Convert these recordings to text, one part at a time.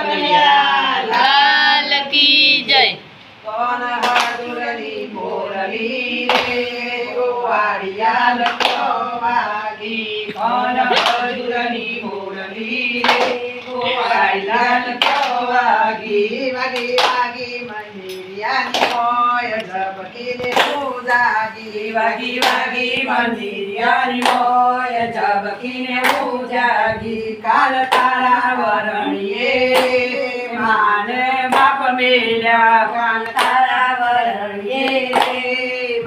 કનૈયા લાલ કી જય। કોણ હાજુરની મોરલી રે ગોવાળિયા લખો વાગી। કોણ હાજુરની મોરલી રે ગોવાળિયા લખો વાગી। વાગી વાગી મંદિરિયાની મોય ઝબકીને ઉજાગી। વાગી વાગી મંદિરિયાની મોય ઝબકીને ઉજાગી। કાલ તારા વરણીએ માને બાપ મેલ્યા। કાલ તારા વરણીએ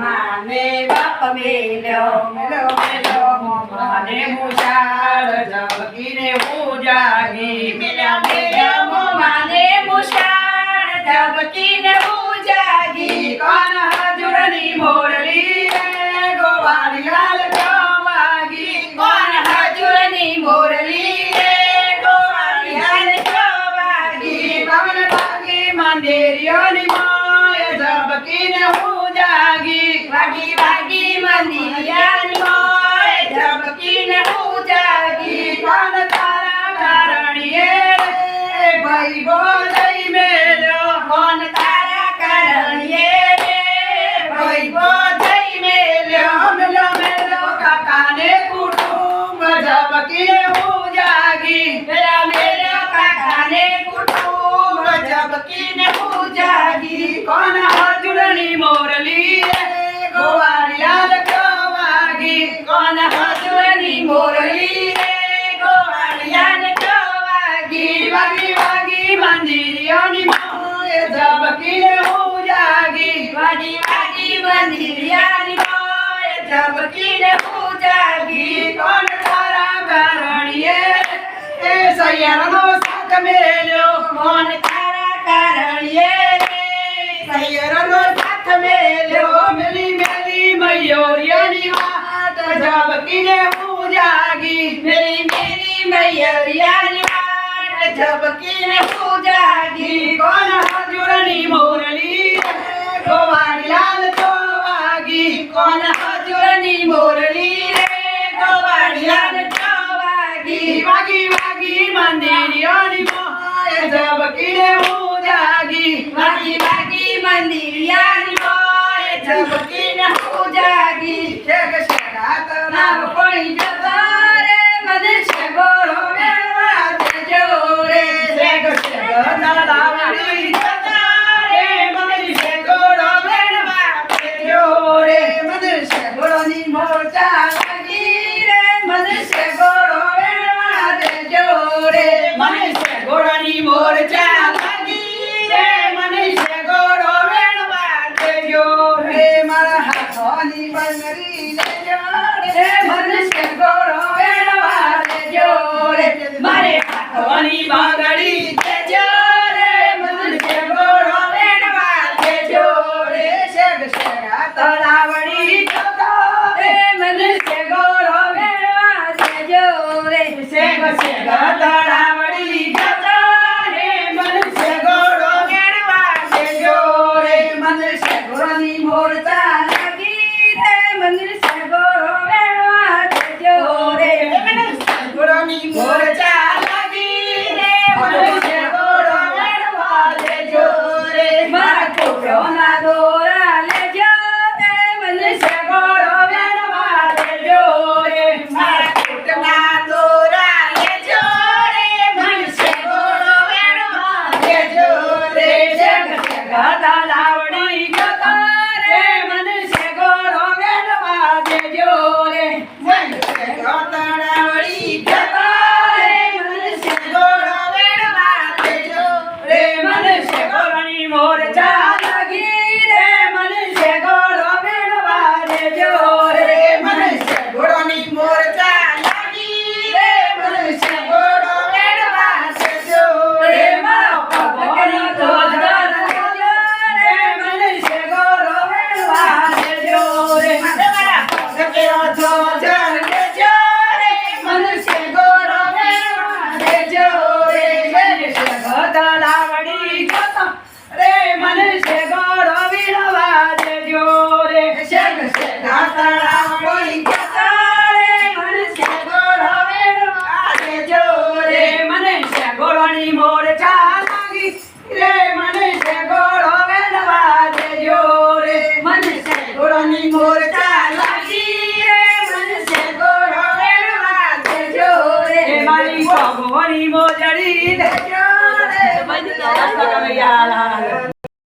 માને બાપ મેલ્યો। મેલો મેલો માને મુશાળ ઝબકીને ઉજાગી। મેલા મેલા માને મુશાળ ઝબકીને ઉજાગી। કોણ હાજુરની મોરલી રે ગોવાળિયા લખો વાગી। કોણ હાજુરની મોરલી રે ગોવાળિયા લખો વાગી। પવન વાગી મંદિરિયોની મોય ઝબકીને ઉજાગી। વાગી વાગી મંદિરિયાની મોય ઝબકીને ઉજાગી। કોણ તારા કારણીએ રે ભાઈ બોલઈ મેલ્યો। કોણ તારા કારણીએ રે ભાઈ બોલઈ મેલ્યો। મેલો મેલો કાકાને કુટુંબ ઝબકીને ઉજાગી। મેલા મેલો કાકાને કુટુંબ ઝબકીને ઉજાગી। કોણ હાજુરની મોરલી રે ગોવાળિયા લખો વાગી। કોણ હાજુરની મોરલી રે ગોવાળિયા લખો વાગી। વાગી વાગી મંદિરિયોની મોય ઝબકીને ઉજાગી। વાગી વાગી મંદિરિયાની મોય ઝબકીને ઉજાગી। કોણ તારા કારણીએ એ સૈયરનો સાથ મેલ્યો। કોણ તારા કારણીએ સૈયરનો સાથ મેલ્યો। મેલી મેલી મયુરિયાની વાત ઝબકીને ઉજાગી। મેલી મેલી મયુરિયાની વાત ઝબકીને ઉજાગી। કોણ હાજુરની મોરલી રે ગોવાળિયા લખો વાગી। કોણ હાજુરની મોરલી રે ગોવાળિયા લખો વાગી। વાગી વાગી મંદિરિયોની મોય ઝબકીને ઉજાગી। વાગી વાગી મંદિરિયાની મોય ઝબકીને ઉજાગી। શેગ શેગાત નામ પડી જતા રે મને શેગોળો મેળવા દેજો રે। શેગ શેગાત લાવડી જતા રે મને શેગોળો મેળવા દેજો રે। મને શેગોળોની મોરચા લાગી રે મને શેગોળો મેળવા દેજો રે। મને શેગોળોની મોરચા લાગી રે મને શેગોળો મેળવા દેજો રે। મારા હાથોની બંગડી લેજો રે મને શેગોળો મેળવા દેજો રે। મારે હાથોની બંગડી દેજો રે મને શેગોળો મેળવા દેજો રે। શેગ શેગા તળાવડી જતો રે મને શેગોળો મેળવા દેજો રે। શેગ શેગા તળાવડી જતો રે મને શેગોળો મેળવા દેજો રે। મને શેગોળોની મોરચા લાગી રે મને શેગોળો મેળવા દેજો રે। મને શેગોળોની મોરચા લાગી રે મને શેગોળો મેળવા દેજો રે। મારા કોટોના દોરા લેજો રે મને શેગોળો મેળવા દેજો રે। મારા કોટના દોરા લેજો રે મને શેગોળો મેળવા દેજો રે। શેગ શેગા તળાવડી જતો રે મને શેગોળો મેળવા દેજો રે। શેગ શેગા તળાવડી જતો રે મને શેગોળો મેળવા દેજો રે। મને શેગોળોની મોરચા લાગી રે મને શેગોળો મેળવા દેજો રે। મને શેગોળોની મોરચા લાગી રે મને શેગોળો મેળવા દેજો રે। મારો પગની ધોધર લેજો રે મને શેગોળો મેળવા દેજો રે। મારા પગની ધોધર લેજો રે મને શેગોળો મેળવા દેજો રે। મને શેગો તળાવડી જતો રે મને શેગોળો મેળવા દેજો રે। શેગ શેગા તળાવડી જતો રે મને શેગોળો મેળવા દેજો રે। મને શેગોળોની મોરચા મોની મોજડી લેજો રે કનૈયા લાલ